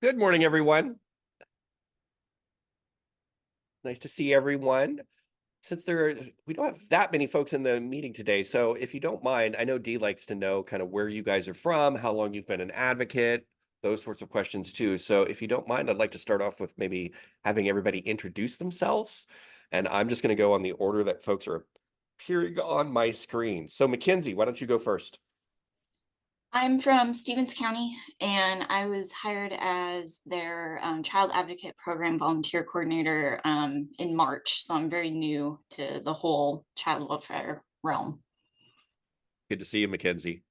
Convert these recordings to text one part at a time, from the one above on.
Good morning, everyone. Nice to see everyone. Since we don't have that many folks in the meeting today, so if you don't mind, I know Dee likes to know kind of where you guys are from, how long you've been an advocate, those sorts of questions too. So if you don't mind, I'd like to start off with maybe having everybody introduce themselves. And I'm just going to go on the order that folks are appearing on my screen. So Mackenzie, why don't you go first? I'm from Stevens County, and I was hired as their child advocate program volunteer coordinator in March. So I'm very new to the whole child welfare realm. Good to see you, Mackenzie.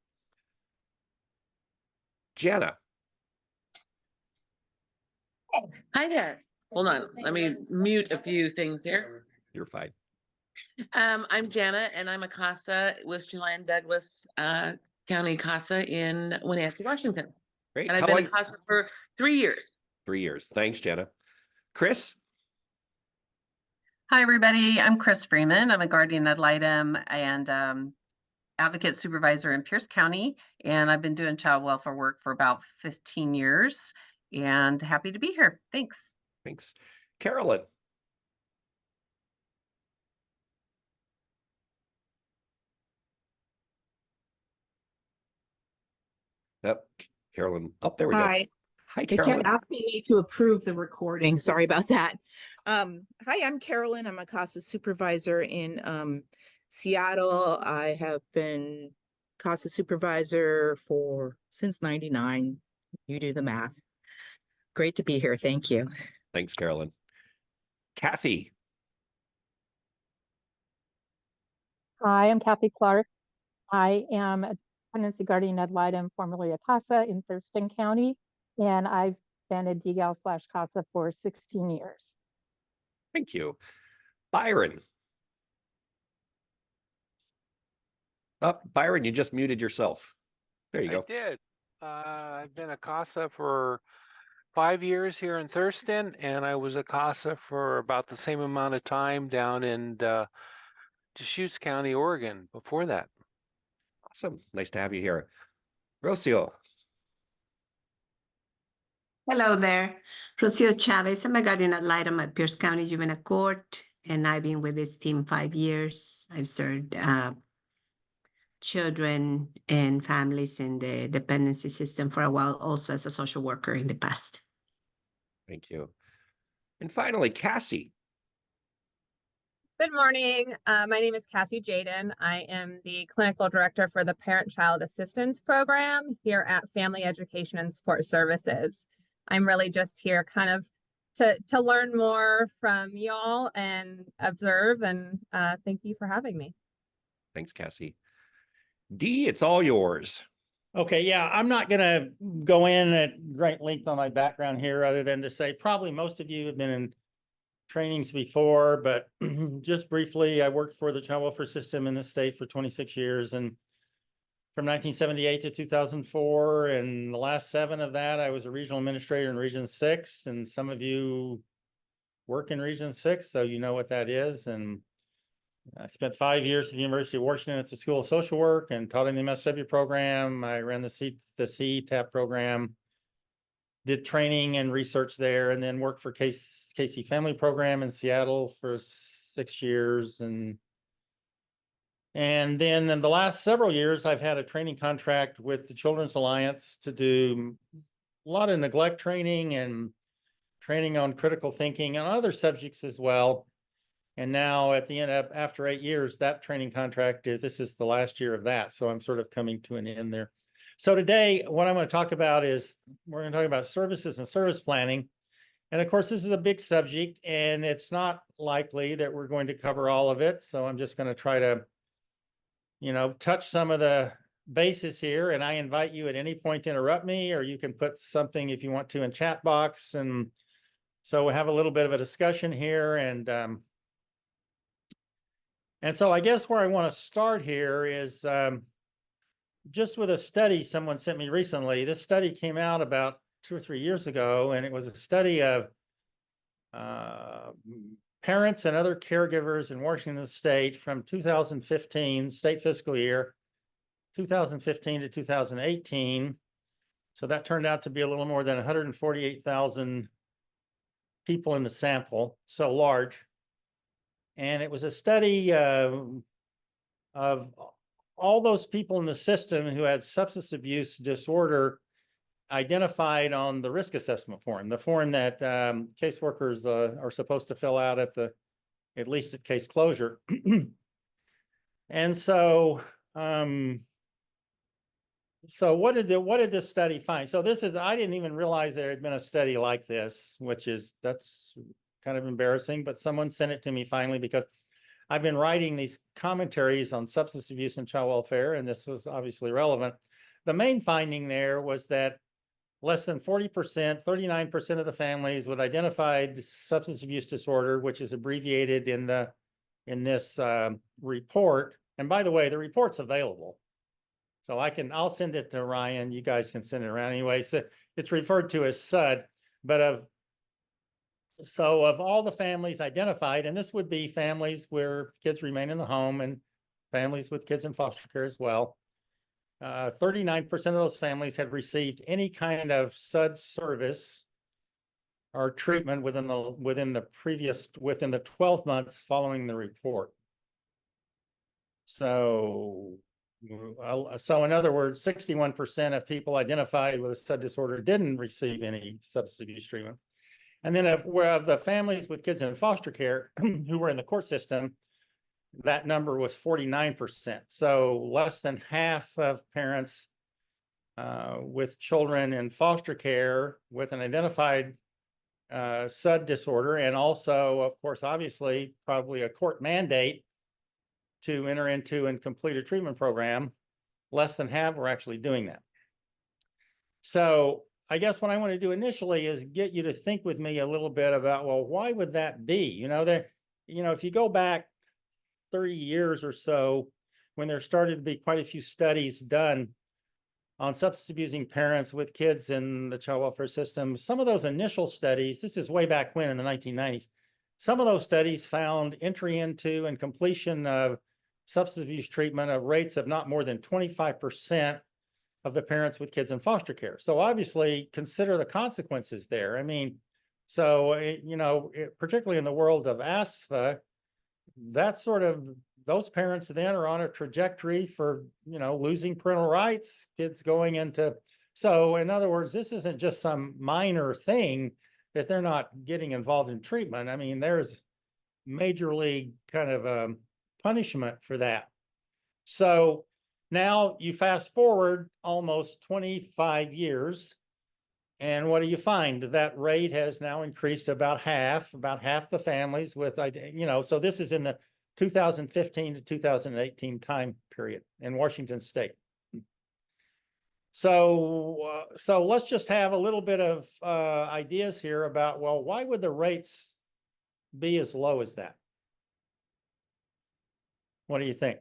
Jana. Hi there. Hold on. Let me mute a few things here. You're fine. I'm Jana, and I'm a CASA with Chelan Douglas County CASA in Wenatchee, Washington. Great. And I've been a CASA for 3 years. 3 years. Thanks, Jana. Chris? Hi, everybody. I'm Chris Freeman. I'm a guardian ad litem and advocate supervisor in Pierce County, and I've been doing child welfare work for about 15 years and happy to be here. Thanks. Thanks. Carolyn? Yep. Carolyn. Oh, there we go. Hi. Hi, It Carolyn. kept asking me to approve the recording. Sorry about that. Hi, I'm Carolyn. I'm a CASA supervisor in Seattle. I have been CASA supervisor since '99. You do the math. Great to be here. Thank you. Thanks, Carolyn. Kathy. Hi, I'm Kathy Clark. I am a dependency guardian ad litem, formerly a CASA in Thurston County, and I've been a DGAL/CASA for 16 years. Thank you. Byron. Byron, you just muted yourself. There you go. I did. I've been a CASA for 5 years here in Thurston, and I was a CASA for about the same amount of time down in Deschutes County, Oregon before that. Awesome. Nice to have you here. Rocio. Hello there. Rocio Chavez. I'm a guardian ad litem at Pierce County Juvenile Court, and I've been with this team 5 years. I've served children and families in the dependency system for a while, also as a social worker in the past. Thank you. And finally, Cassie. Good morning. My name is Cassie Jaden. I am the clinical director for the Parent-Child Assistance Program here at Family Education and Support Services. I'm really just here kind of to learn more from y'all and observe, and thank you for having me. Thanks, Cassie. Dee, it's all yours. Okay, yeah, I'm not going to go in at great length on my background here other than to say probably most of you have been in trainings before, but just briefly, I worked for the child welfare system in the state for 26 years, and from 1978 to 2004, and the last 7 of that, I was a regional administrator in Region 6, and some of you work in Region 6, so you know what that is. And I spent 5 years at the University of Washington at the School of Social Work and taught in the MSW program. I ran the CTAP program, did training and research there, and then worked for Casey Family Program in Seattle for 6 years. And then in the last several years, I've had a training contract with the Children's Alliance to do a lot of neglect training and training on critical thinking and other subjects as well. And now at the end of, after 8 years, that training contract, this is the last year of that. So I'm sort of coming to an end there. So today, what I'm going to talk about is we're going to talk about services and service planning. And of course, this is a big subject, and it's not likely that we're going to cover all of it. So I'm just going to try to, touch some of the bases here. And I invite you at any point to interrupt me, or you can put something if you want to in chat box. And so we'll have a little bit of a discussion here. And so I guess where I want to start here is just with a study someone sent me recently. This study came out about 2 or 3 years ago, and it was a study of parents and other caregivers in Washington State from 2015, state fiscal year, 2015 to 2018. So that turned out to be a little more than 148,000 people in the sample, so large. And it was a study of all those people in the system who had substance abuse disorder identified on the risk assessment form, the form that caseworkers are supposed to fill out at least at case closure. And so, so what did this study find? So I didn't even realize there had been a study like this, that's kind of embarrassing, but someone sent it to me finally because I've been writing these commentaries on substance abuse and child welfare, and this was obviously relevant. The main finding there was that less than 40%, 39% of the families with identified substance abuse disorder, which is abbreviated in this report. And by the way, the report's available. So I'll send it to Ryan. You guys can send it around anyway. So it's referred to as SUD, but of all the families identified, and this would be families where kids remain in the home and families with kids in foster care as well, 39% of those families had received any kind of SUD service or treatment within the 12 months following the report. So in other words, 61% of people identified with a SUD disorder didn't receive any substance abuse treatment. And then of the families with kids in foster care who were in the court system, that number was 49%. So less than half of parents with children in foster care with an identified SUD disorder, and also, of course, obviously, probably a court mandate to enter into and complete a treatment program, less than half were actually doing that. So I guess what I want to do initially is get you to think with me a little bit about, well, why would that be? If you go back 30 years or so, when there started to be quite a few studies done on substance abusing parents with kids in the child welfare system, some of those initial studies, this is way back when in the 1990s, some of those studies found entry into and completion of substance abuse treatment of rates of not more than 25% of the parents with kids in foster care. So obviously consider the consequences there. I mean, particularly in the world of ASFA, those parents then are on a trajectory for, losing parental rights, kids going into, so in other words, this isn't just some minor thing that they're not getting involved in treatment. I mean, there's major league kind of punishment for that. So now you fast forward almost 25 years, and what do you find? That rate has now increased to about half the families with, so this is in the 2015 to 2018 time period in Washington State. So let's just have a little bit of ideas here about, well, why would the rates be as low as that? What do you think?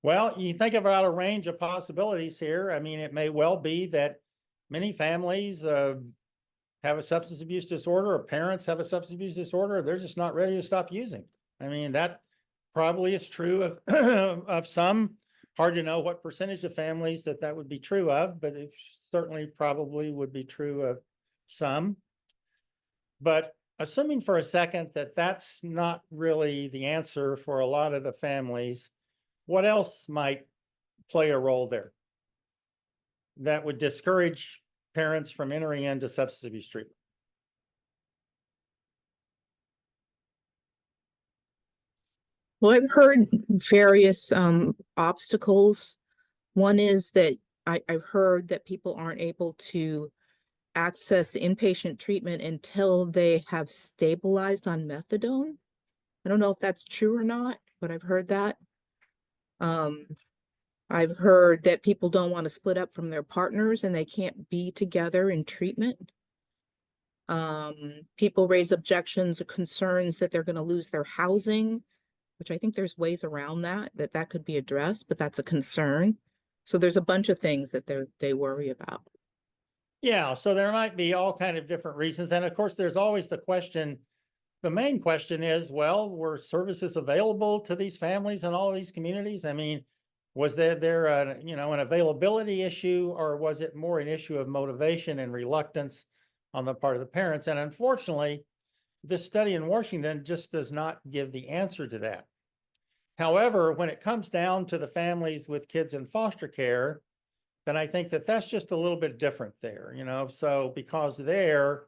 Well, you think about a range of possibilities here. I mean, it may well be that many families have a substance abuse disorder, or parents have a substance abuse disorder. They're just not ready to stop using. I mean, that probably is true of, of some. Hard to know what percentage of families that would be true of, but it certainly probably would be true of some. But assuming for a second that that's not really the answer for a lot of the families, what else might play a role there that would discourage parents from entering into substance abuse treatment? Well, I've heard various obstacles. One is that I've heard that people aren't able to access inpatient treatment until they have stabilized on methadone. I don't know if that's true or not, but I've heard that. I've heard that people don't want to split up from their partners and they can't be together in treatment. People raise objections or concerns that they're going to lose their housing, which I think there's ways around that could be addressed, but that's a concern. So there's a bunch of things that they worry about. Yeah, so there might be all kind of different reasons. And of course, there's always the question, the main question is, well, were services available to these families in all of these communities? I mean, was there a, an availability issue, or was it more an issue of motivation and reluctance on the part of the parents? And unfortunately, this study in Washington just does not give the answer to that. However, when it comes down to the families with kids in foster care, then I think that that's just a little bit different there, so because there,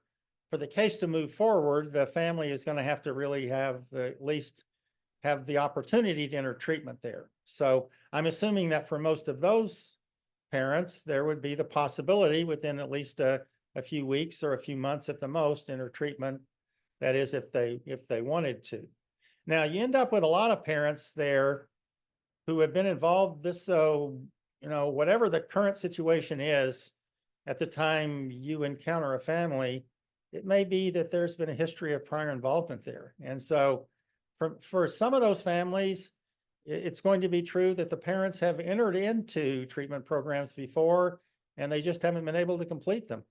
for the case to move forward, the family is going to have to really have at least have the opportunity to enter treatment there. So I'm assuming that for most of those parents, there would be the possibility within at least a few weeks or a few months at the most enter treatment. That is, if they wanted to. Now you end up with a lot of parents there who have been involved whatever the current situation is at the time you encounter a family, it may be that there's been a history of prior involvement there. And so for some of those families, it's going to be true that the parents have entered into treatment programs before, and they just haven't been able to complete them,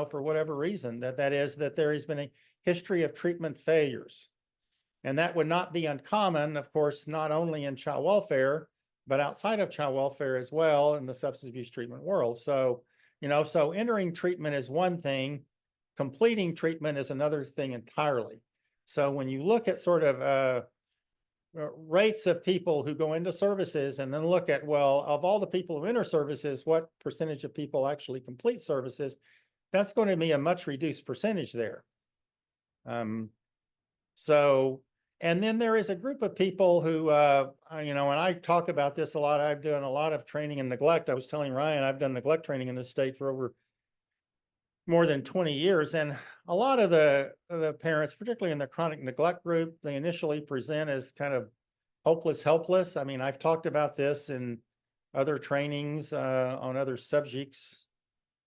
for whatever reason. That is, that there has been a history of treatment failures. And that would not be uncommon, of course, not only in child welfare, but outside of child welfare as well in the substance abuse treatment world. So, so entering treatment is one thing, completing treatment is another thing entirely. So when you look at sort of rates of people who go into services and then look at, well, of all the people who enter services, what percentage of people actually complete services, that's going to be a much reduced percentage there. And then there is a group of people who, and I talk about this a lot. I've done a lot of training in neglect. I was telling Ryan, I've done neglect training in this state for over more than 20 years. And a lot of the parents, particularly in the chronic neglect group, they initially present as kind of hopeless, helpless. I mean, I've talked about this in other trainings on other subjects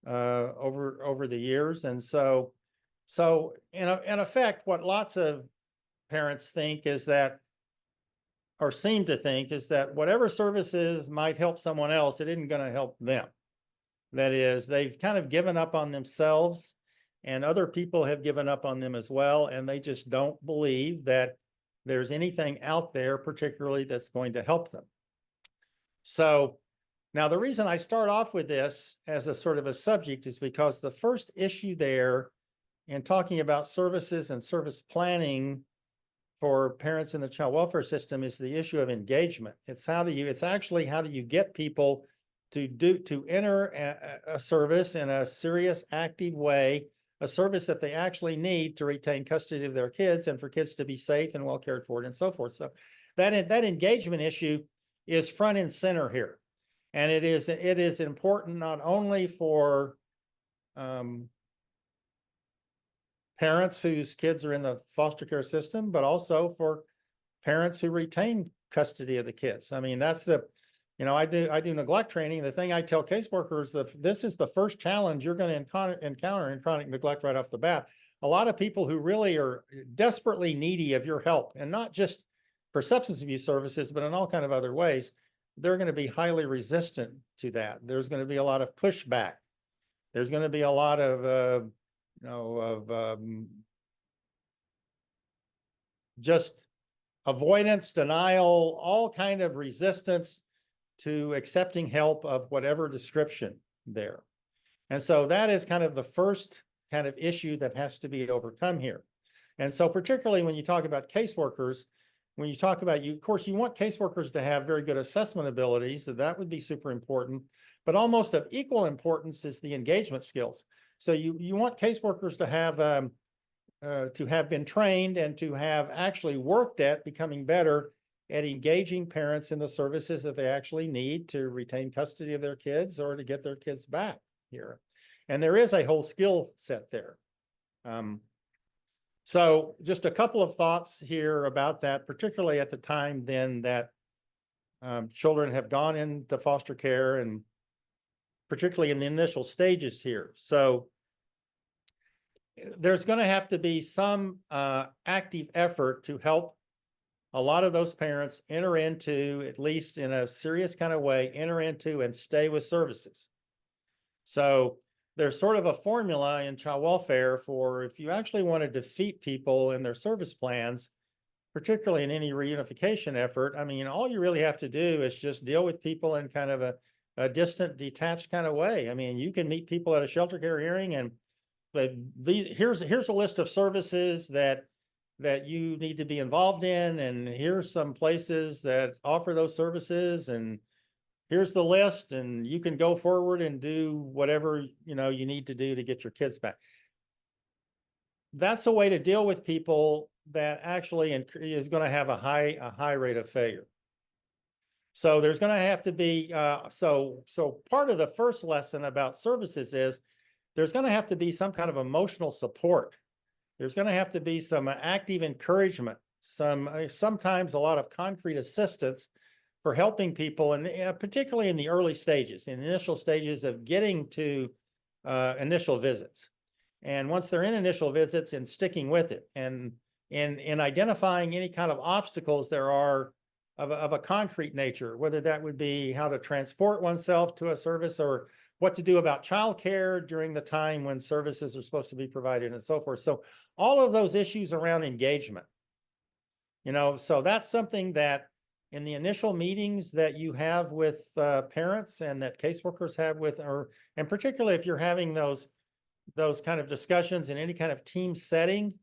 over the years. And so in effect, what lots of parents think is that, or seem to think, is that whatever services might help someone else, it isn't going to help them. That is, they've kind of given up on themselves, and other people have given up on them as well, and they just don't believe that there's anything out there particularly that's going to help them. So now the reason I start off with this as a sort of a subject is because the first issue there in talking about services and service planning for parents in the child welfare system is the issue of engagement. It's how do you get people to enter a service in a serious, active way, a service that they actually need to retain custody of their kids and for kids to be safe and well cared for and so forth. So that engagement issue is front and center here. And it is important not only for parents whose kids are in the foster care system, but also for parents who retain custody of the kids. I mean, that's I do neglect training. The thing I tell caseworkers, this is the first challenge you're going to encounter in chronic neglect right off the bat. A lot of people who really are desperately needy of your help, and not just for substance abuse services, but in all kind of other ways, they're going to be highly resistant to that. There's going to be a lot of pushback. There's going to be a lot of just avoidance, denial, all kind of resistance to accepting help of whatever description there. And so that is kind of the first kind of issue that has to be overcome here. And so particularly when you talk about caseworkers, when you talk about of course, you want caseworkers to have very good assessment abilities, so that would be super important, but almost of equal importance is the engagement skills. So you want caseworkers to have been trained and to have actually worked at becoming better at engaging parents in the services that they actually need to retain custody of their kids or to get their kids back here. And there is a whole skill set there. So just a couple of thoughts here about that, particularly at the time then that children have gone into foster care, and particularly in the initial stages here. So there's going to have to be some active effort to help a lot of those parents enter into, at least in a serious kind of way, enter into and stay with services. So there's sort of a formula in child welfare for if you actually want to defeat people in their service plans, particularly in any reunification effort. I mean, all you really have to do is just deal with people in kind of a distant, detached kind of way. I mean, you can meet people at a shelter care hearing and here's a list of services that you need to be involved in, and here's some places that offer those services, and here's the list, and you can go forward and do whatever you need to do to get your kids back. That's a way to deal with people that actually is going to have a high rate of failure. So there's going to have to be so part of the first lesson about services is there's going to have to be some kind of emotional support. There's going to have to be some active encouragement, sometimes a lot of concrete assistance for helping people, and particularly in the early stages, in the initial stages of getting to initial visits. And once they're in initial visits and sticking with it, and in identifying any kind of obstacles there are of a concrete nature, whether that would be how to transport oneself to a service or what to do about childcare during the time when services are supposed to be provided and so forth. So all of those issues around engagement, so that's something that in the initial meetings that you have with parents and that caseworkers have with, and particularly if you're having those kind of discussions in any kind of team setting,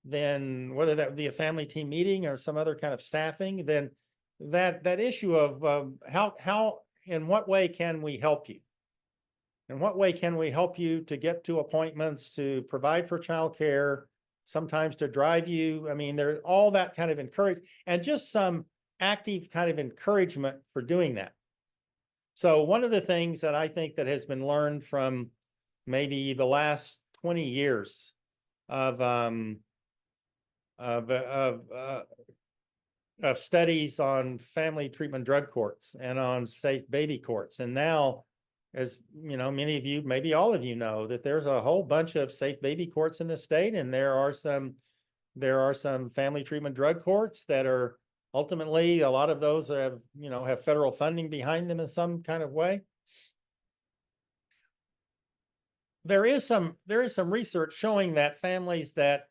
then whether that would be a family team meeting or some other kind of staffing, then that issue of how in what way can we help you? In what way can we help you to get to appointments, to provide for childcare, sometimes to drive you? I mean, there's all that kind of encouragement and just some active kind of encouragement for doing that. So one of the things that I think that has been learned from maybe the last 20 years of studies on family treatment drug courts and on safe baby courts, and now, as many of you, maybe all of you know, that there's a whole bunch of safe baby courts in the state, and there are some family treatment drug courts that are ultimately, a lot of those have federal funding behind them in some kind of way. There is some research showing that families that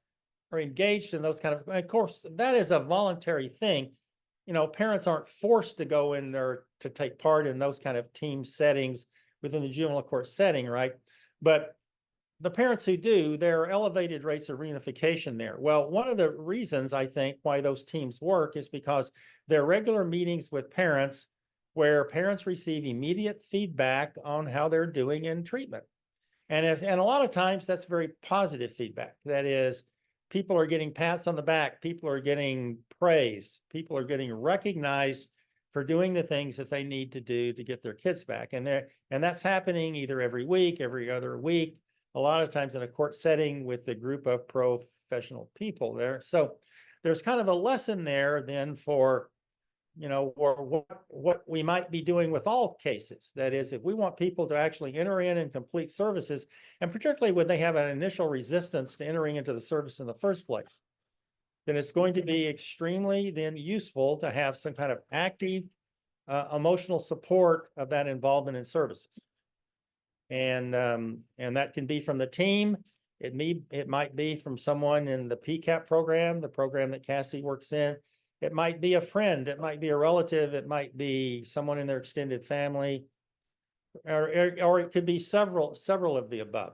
are engaged in those kind of course, that is a voluntary thing. Parents aren't forced to go in there to take part in those kind of team settings within the juvenile court setting, right? But the parents who do, there are elevated rates of reunification there. Well, one of the reasons I think why those teams work is because there are regular meetings with parents where parents receive immediate feedback on how they're doing in treatment. And a lot of times that's very positive feedback. That is, people are getting pats on the back, people are getting praised, people are getting recognized for doing the things that they need to do to get their kids back. And that's happening either every week, every other week, a lot of times in a court setting with a group of professional people there. So there's kind of a lesson there then for, or what we might be doing with all cases. That is, if we want people to actually enter in and complete services, and particularly when they have an initial resistance to entering into the service in the first place, then it's going to be extremely then useful to have some kind of active emotional support of that involvement in services. And that can be from the team. It might be from someone in the PCAP program, the program that Cassie works in. It might be a friend, it might be a relative, it might be someone in their extended family, or it could be several of the above.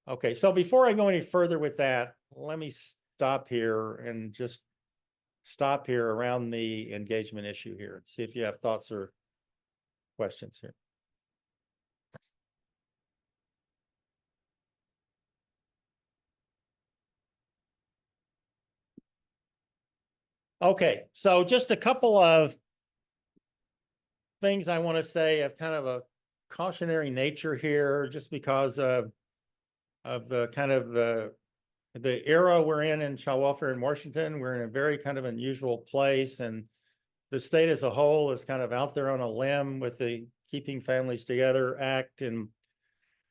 Okay, so before I go any further with that, let me stop here and just stop here around the engagement issue here and see if you have thoughts or questions here. Okay, so just a couple of things I want to say of kind of a cautionary nature here, just because of the kind of the era we're in child welfare in Washington. We're in a very kind of unusual place, and the state as a whole is kind of out there on a limb with the Keeping Families Together Act. And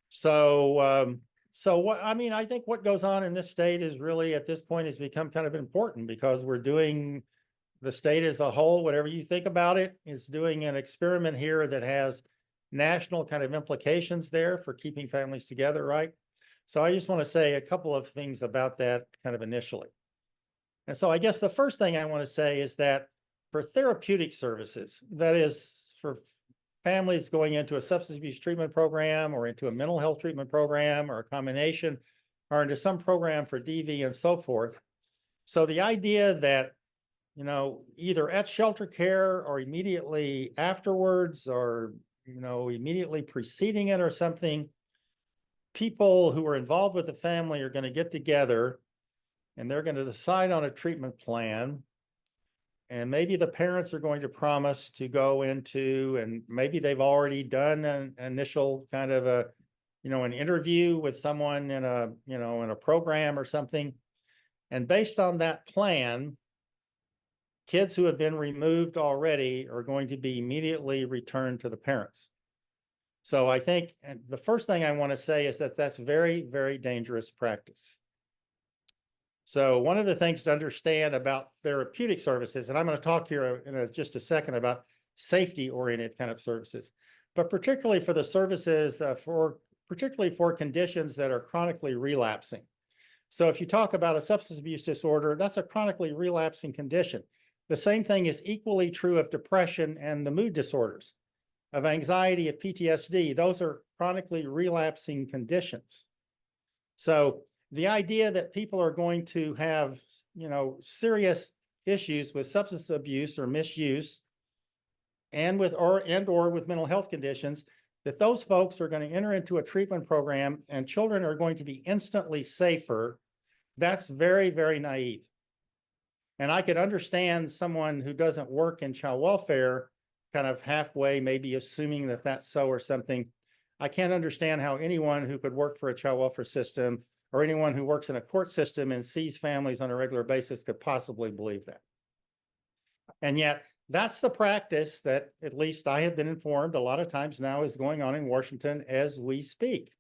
so what I think what goes on in this state is really at this point has become kind of important, because we're doing, the state as a whole, whatever you think about it, is doing an experiment here that has national kind of implications there for keeping families together, right? So I just want to say a couple of things about that kind of initially. And so I guess the first thing I want to say is that for therapeutic services, that is for families going into a substance abuse treatment program or into a mental health treatment program or a combination or into some program for DV and so forth. So the idea that, you know, either at shelter care or immediately afterwards or, you know, immediately preceding it or something, people who are involved with the family are going to get together and they're going to decide on a treatment plan. And maybe the parents are going to promise to go into, and maybe they've already done an initial kind of a, you know, an interview with someone in a, you know, in a program or something. And based on that plan, kids who have been removed already are going to be immediately returned to the parents. So I think the first thing I want to say is that that's very, very dangerous practice. So one of the things to understand about therapeutic services, and I'm going to talk here in just a second about safety-oriented kind of services, but particularly for the services particularly for conditions that are chronically relapsing. So if you talk about a substance abuse disorder, that's a chronically relapsing condition. The same thing is equally true of depression and the mood disorders, of anxiety, of PTSD. Those are chronically relapsing conditions. So the idea that people are going to have, you know, serious issues with substance abuse or misuse and with or with mental health conditions, that those folks are going to enter into a treatment program and children are going to be instantly safer, that's very, very naive. And I could understand someone who doesn't work in child welfare kind of halfway, maybe assuming that that's so or something. I can't understand how anyone who could work for a child welfare system or anyone who works in a court system and sees families on a regular basis could possibly believe that. And yet that's the practice that, at least I have been informed a lot of times now, is going on in Washington as we speak.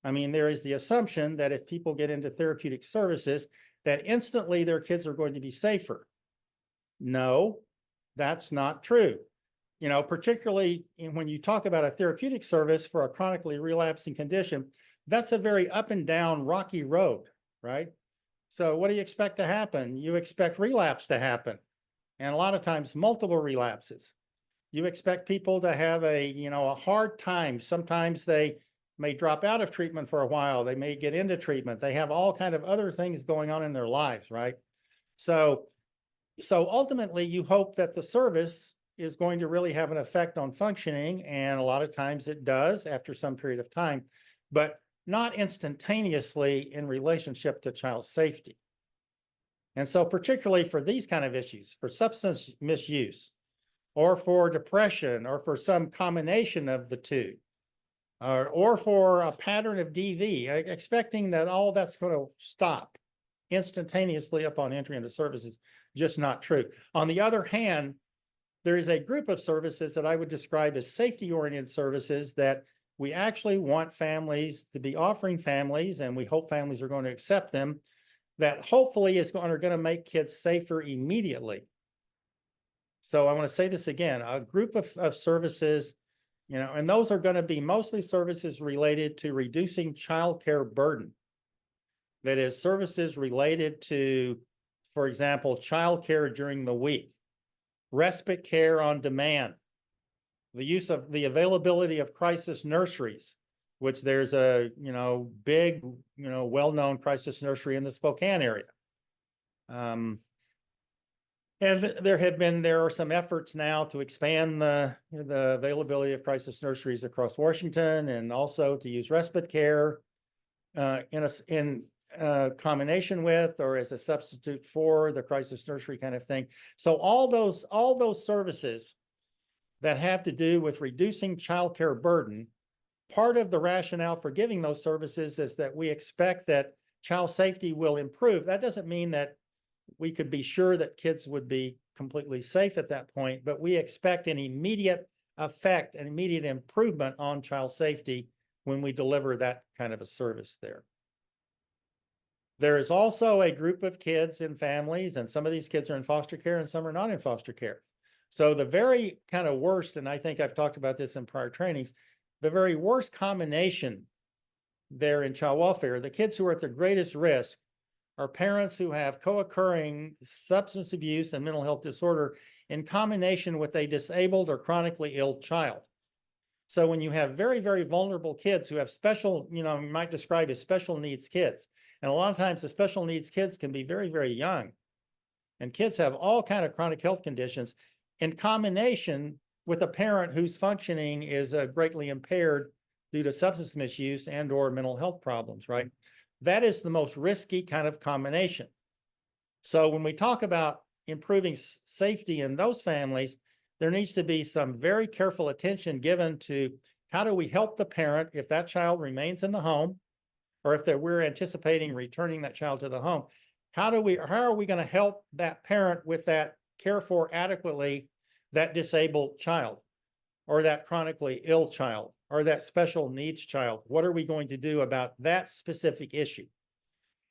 I mean, there is the assumption that if people get into therapeutic services, that instantly their kids are going to be safer. No, that's not true. You know, particularly when you talk about a therapeutic service for a chronically relapsing condition, that's a very up and down rocky road, right? So what do you expect to happen? You expect relapse to happen. And a lot of times multiple relapses. You expect people to have a, you know, a hard time. Sometimes they may drop out of treatment for a while. They may get into treatment. They have all kind of other things going on in their lives, right? So ultimately you hope that the service is going to really have an effect on functioning. And a lot of times it does after some period of time, but not instantaneously in relationship to child safety. And so particularly for these kind of issues, for substance misuse, or for depression, or for some combination of the two, or for a pattern of DV, expecting that all that's going to stop instantaneously upon entry into services, just not true. On the other hand, there is a group of services that I would describe as safety-oriented services that we actually want families to be offering families, and we hope families are going to accept them, that hopefully are going to make kids safer immediately. So I want to say this again, a group of services, you know, and those are going to be mostly services related to reducing childcare burden. That is, services related to, for example, childcare during the week, respite care on demand, the use of the availability of crisis nurseries, which there's a, you know, big, you know, well-known crisis nursery in the Spokane area. And there are some efforts now to expand the availability of crisis nurseries across Washington, and also to use respite care in combination with or as a substitute for the crisis nursery kind of thing. So all those services that have to do with reducing childcare burden, part of the rationale for giving those services is that we expect that child safety will improve. That doesn't mean that we could be sure that kids would be completely safe at that point, but we expect an immediate effect, an immediate improvement on child safety when we deliver that kind of a service there. There is also a group of kids in families, and some of these kids are in foster care and some are not in foster care. So the very kind of worst, and I think I've talked about this in prior trainings, the very worst combination there in child welfare, the kids who are at the greatest risk are parents who have co-occurring substance abuse and mental health disorder in combination with a disabled or chronically ill child. So when you have very, very vulnerable kids who have special, you might describe as special needs kids. And a lot of times the special needs kids can be very, very young. And kids have all kinds of chronic health conditions in combination with a parent whose functioning is greatly impaired due to substance misuse and or mental health problems, right? That is the most risky kind of combination. So when we talk about improving safety in those families, there needs to be some very careful attention given to how do we help the parent if that child remains in the home, or if we're anticipating returning that child to the home. How are we going to help that parent with that, care for adequately that disabled child, or that chronically ill child, or that special needs child? What are we going to do about that specific issue?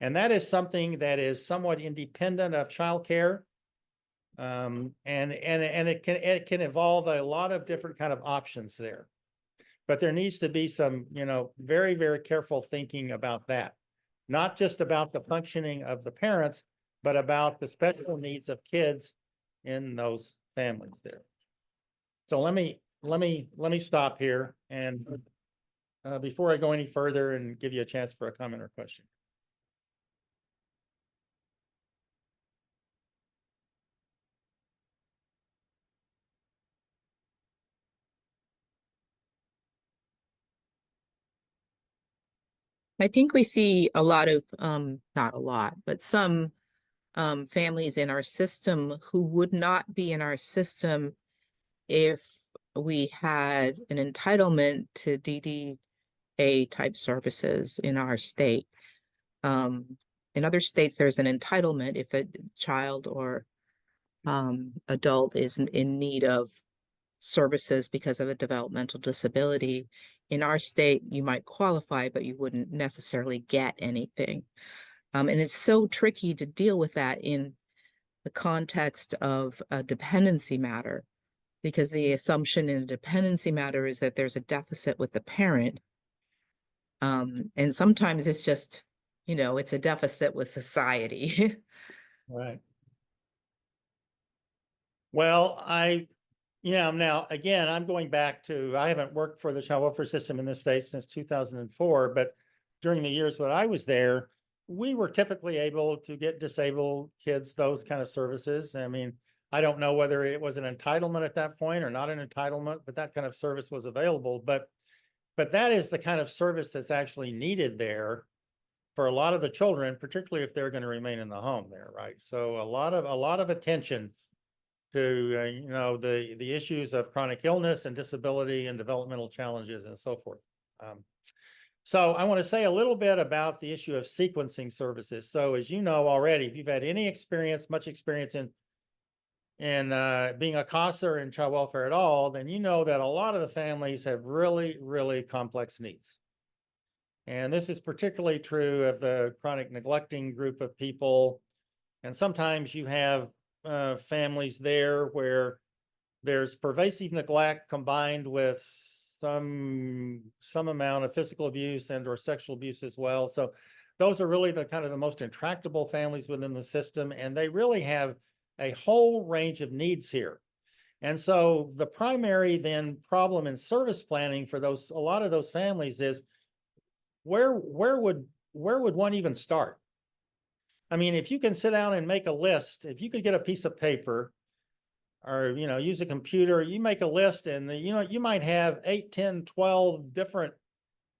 And that is something that is somewhat independent of childcare. And it can involve a lot of different kind of options there. But there needs to be some, very, very careful thinking about that. Not just about the functioning of the parents, but about the special needs of kids in those families there. So let me stop here, and before I go any further and give you a chance for a comment or question. I think we see a lot of, not a lot, but some families in our system who would not be in our system if we had an entitlement to DDA type services in our state. In other states, there's an entitlement if a child or adult is in need of services because of a developmental disability. In our state, you might qualify, but you wouldn't necessarily get anything. And it's so tricky to deal with that in the context of a dependency matter, because the assumption in a dependency matter is that there's a deficit with the parent. And sometimes it's just, it's a deficit with society. Right. Well, now, again, I'm going back to, I haven't worked for the child welfare system in this state since 2004, but during the years when I was there, we were typically able to get disabled kids those kind of services. I mean, I don't know whether it was an entitlement at that point or not an entitlement, but that kind of service was available. But that is the kind of service that's actually needed there for a lot of the children, particularly if they're going to remain in the home there, right? So a lot of attention to the issues of chronic illness and disability and developmental challenges and so forth. So I want to say a little bit about the issue of sequencing services. So as you know already, if you've had any experience, much experience in being a CASA or in child welfare at all, then you know that a lot of the families have really, really complex needs. And this is particularly true of the chronic neglecting group of people. And sometimes you have families there where there's pervasive neglect combined with some amount of physical abuse and or sexual abuse as well. So those are really the kind of the most intractable families within the system, and they really have a whole range of needs here. And so the primary then problem in service planning for a lot of those families is where would one even start? I mean, if you can sit down and make a list, if you could get a piece of paper or, use a computer, you make a list and, you might have 8, 10, 12 different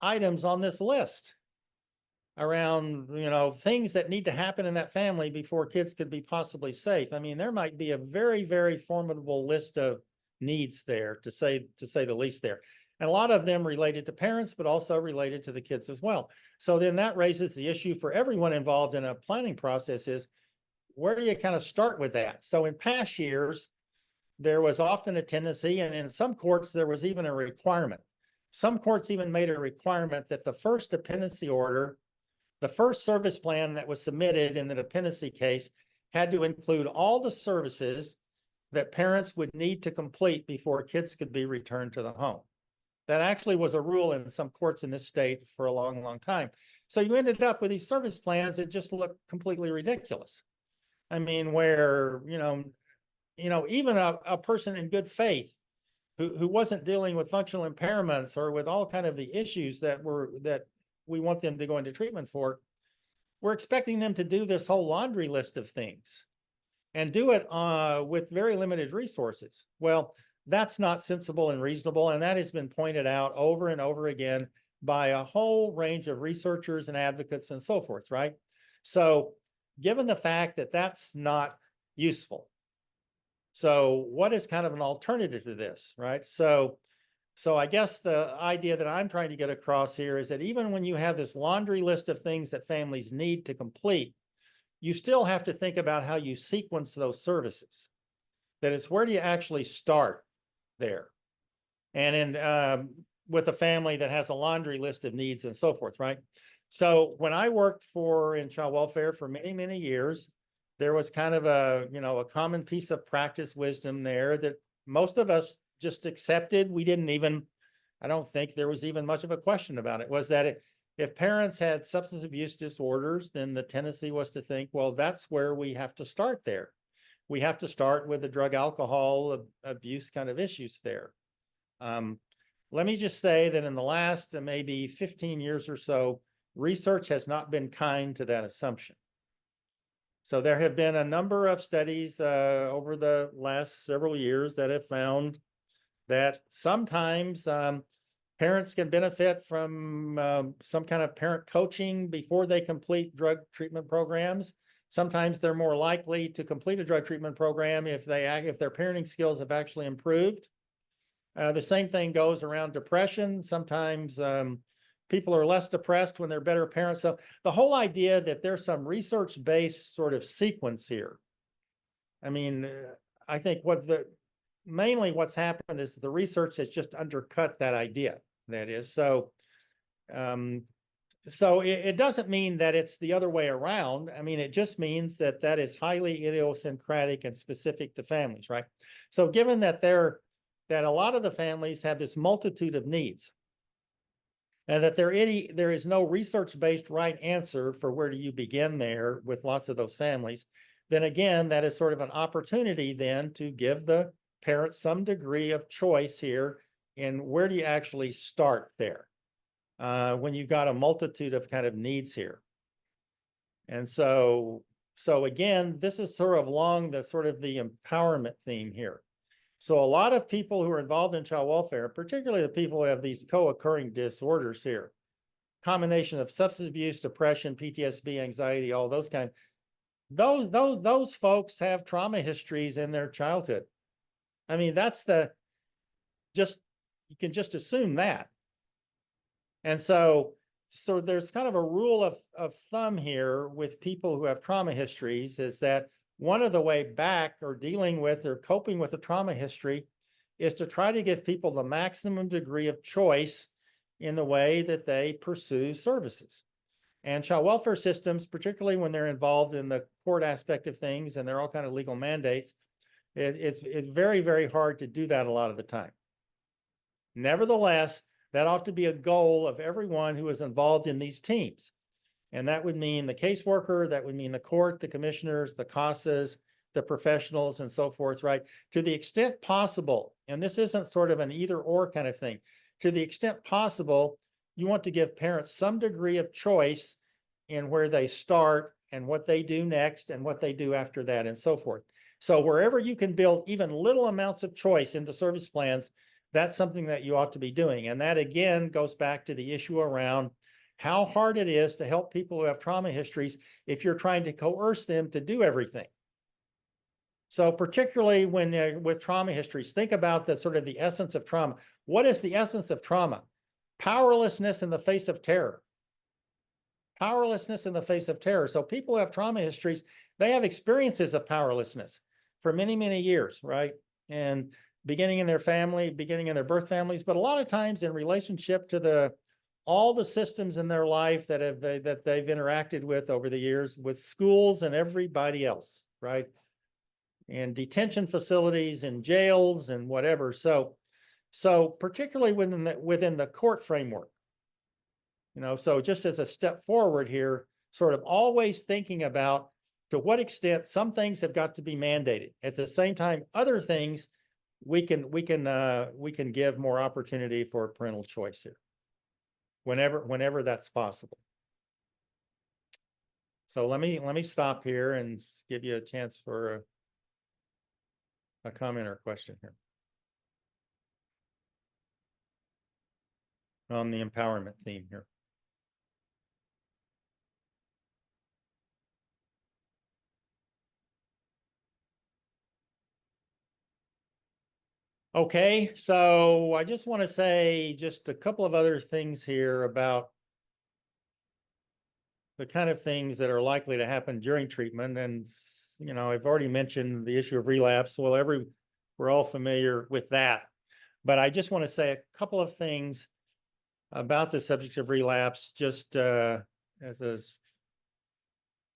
items on this list around, things that need to happen in that family before kids could be possibly safe. I mean, there might be a very, very formidable list of needs there, to say the least there. And a lot of them related to parents, but also related to the kids as well. So then that raises the issue for everyone involved in a planning process is, where do you kind of start with that? So in past years, there was often a tendency, and in some courts, there was even a requirement. Some courts even made a requirement that the first dependency order, the first service plan that was submitted in the dependency case, had to include all the services that parents would need to complete before kids could be returned to the home. That actually was a rule in some courts in this state for a long, long time. So you ended up with these service plans that just look completely ridiculous. I mean, where, even a person in good faith who wasn't dealing with functional impairments or with all kind of the issues that we want them to go into treatment for, we're expecting them to do this whole laundry list of things and do it with very limited resources. Well, that's not sensible and reasonable, and that has been pointed out over and over again by a whole range of researchers and advocates and so forth, right? So given the fact that that's not useful, so what is kind of an alternative to this, right? So I guess the idea that I'm trying to get across here is that even when you have this laundry list of things that families need to complete, you still have to think about how you sequence those services. That is, where do you actually start there? And in with a family that has a laundry list of needs and so forth, right? So when I worked in child welfare for many, many years, there was kind of a common piece of practice wisdom there that most of us just accepted. I don't think there was even much of a question about it, was that if parents had substance abuse disorders, then the tendency was to think, well, that's where we have to start there. We have to start with the drug alcohol abuse kind of issues there. Let me just say that in the last maybe 15 years or so, research has not been kind to that assumption. So there have been a number of studies over the last several years that have found that sometimes parents can benefit from some kind of parent coaching before they complete drug treatment programs. Sometimes they're more likely to complete a drug treatment program if their parenting skills have actually improved. The same thing goes around depression. Sometimes people are less depressed when they're better parents. So the whole idea that there's some research-based sort of sequence here. I mean, I think mainly what's happened is the research has just undercut that idea. That is, so it doesn't mean that it's the other way around. I mean, it just means that is highly idiosyncratic and specific to families, right? So given that a lot of the families have this multitude of needs, and that there is no research-based right answer for where do you begin there with lots of those families, then again, that is sort of an opportunity then to give the parents some degree of choice here in where do you actually start there when you've got a multitude of kind of needs here. And so again, this is sort of along the empowerment theme here. So a lot of people who are involved in child welfare, particularly the people who have these co-occurring disorders here, combination of substance abuse, depression, PTSD, anxiety, all those kind, those folks have trauma histories in their childhood. I mean, you can just assume that. And so there's kind of a rule of thumb here with people who have trauma histories, is that one of the way back or dealing with or coping with a trauma history is to try to give people the maximum degree of choice in the way that they pursue services. And child welfare systems, particularly when they're involved in the court aspect of things and they're all kind of legal mandates, it's very, very hard to do that a lot of the time. Nevertheless, that ought to be a goal of everyone who is involved in these teams. And that would mean the caseworker, that would mean the court, the commissioners, the CASAs, the professionals, and so forth, right? To the extent possible, and this isn't sort of an either or kind of thing, to the extent possible, you want to give parents some degree of choice in where they start and what they do next and what they do after that and so forth. So wherever you can build even little amounts of choice into service plans, that's something that you ought to be doing. And that again goes back to the issue around how hard it is to help people who have trauma histories if you're trying to coerce them to do everything. So particularly when with trauma histories, think about the essence of trauma. What is the essence of trauma? Powerlessness in the face of terror. Powerlessness in the face of terror. So people who have trauma histories, they have experiences of powerlessness for many, many years, right? And beginning in their family, beginning in their birth families, but a lot of times in relationship to all the systems in their life that they've interacted with over the years, with schools and everybody else, right? and detention facilities and jails and whatever. So particularly within the court framework, so just as a step forward here, sort of always thinking about to what extent some things have got to be mandated. At the same time, other things we can give more opportunity for parental choice here, whenever that's possible. So let me stop here and give you a chance for a comment or question here on the empowerment theme here. Okay, so I just want to say just a couple of other things here about the kind of things that are likely to happen during treatment. And, I've already mentioned the issue of relapse. Well, we're all familiar with that. But I just want to say a couple of things about the subject of relapse, just as a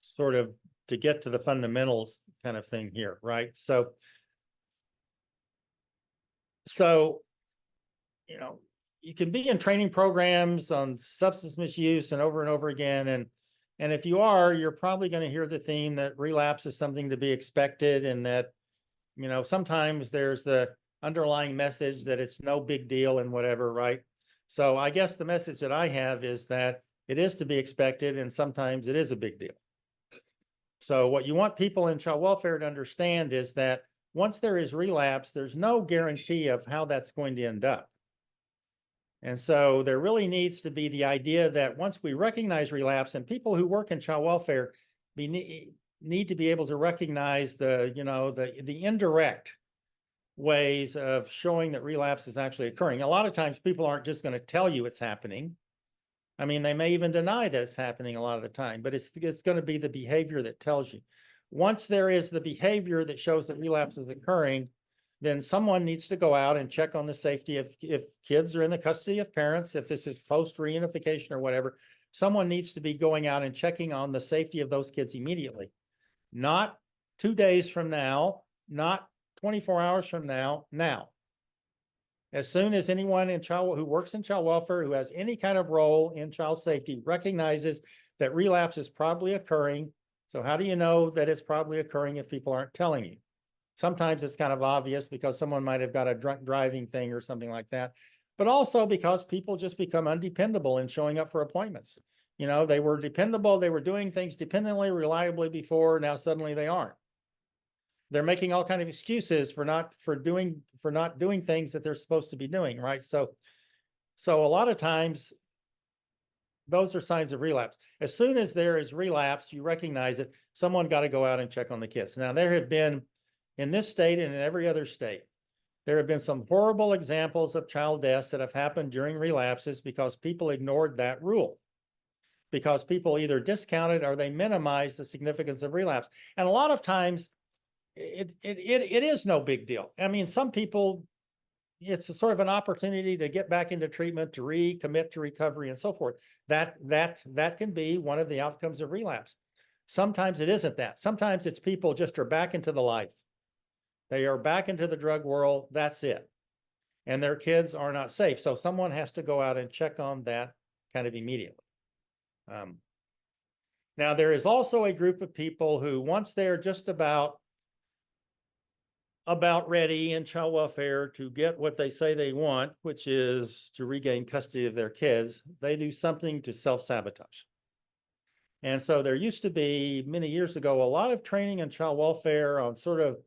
sort of to get to the fundamentals kind of thing here, right? So, you can be in training programs on substance misuse and over again. And if you are, you're probably going to hear the theme that relapse is something to be expected, and that, sometimes there's the underlying message that it's no big deal and whatever, right? So I guess the message that I have is that it is to be expected, and sometimes it is a big deal. So what you want people in child welfare to understand is that once there is relapse, there's no guarantee of how that's going to end up. And so there really needs to be the idea that once we recognize relapse, and people who work in child welfare need to be able to recognize the indirect ways of showing that relapse is actually occurring. A lot of times people aren't just going to tell you it's happening. I mean, they may even deny that it's happening a lot of the time, but it's going to be the behavior that tells you. Once there is the behavior that shows that relapse is occurring, then someone needs to go out and check on the safety of, if kids are in the custody of parents, if this is post reunification or whatever, someone needs to be going out and checking on the safety of those kids immediately. Not 2 days from now, not 24 hours from now. As soon as anyone who works in child welfare, who has any kind of role in child safety, recognizes that relapse is probably occurring. So how do you know that it's probably occurring if people aren't telling you? Sometimes it's kind of obvious because someone might have got a drunk driving thing or something like that, but also because people just become undependable in showing up for appointments. They were dependable, they were doing things dependently, reliably before, now suddenly they aren't. They're making all kinds of excuses for not doing things that they're supposed to be doing, right? So a lot of times those are signs of relapse. As soon as there is relapse, you recognize it, someone got to go out and check on the kids. Now, there have been, in this state and in every other state, there have been some horrible examples of child deaths that have happened during relapses because people ignored that rule, because people either discounted or they minimized the significance of relapse. And a lot of times it is no big deal. I mean, some people, it's a sort of an opportunity to get back into treatment, to recommit to recovery and so forth. That can be one of the outcomes of relapse. Sometimes it isn't that. Sometimes it's people just are back into the life. They are back into the drug world. That's it. And their kids are not safe. So someone has to go out and check on that kind of immediately. Now, there is also a group of people who, once they're just about ready in child welfare to get what they say they want, which is to regain custody of their kids, they do something to self-sabotage. And so there used to be, many years ago, a lot of training in child welfare on sort of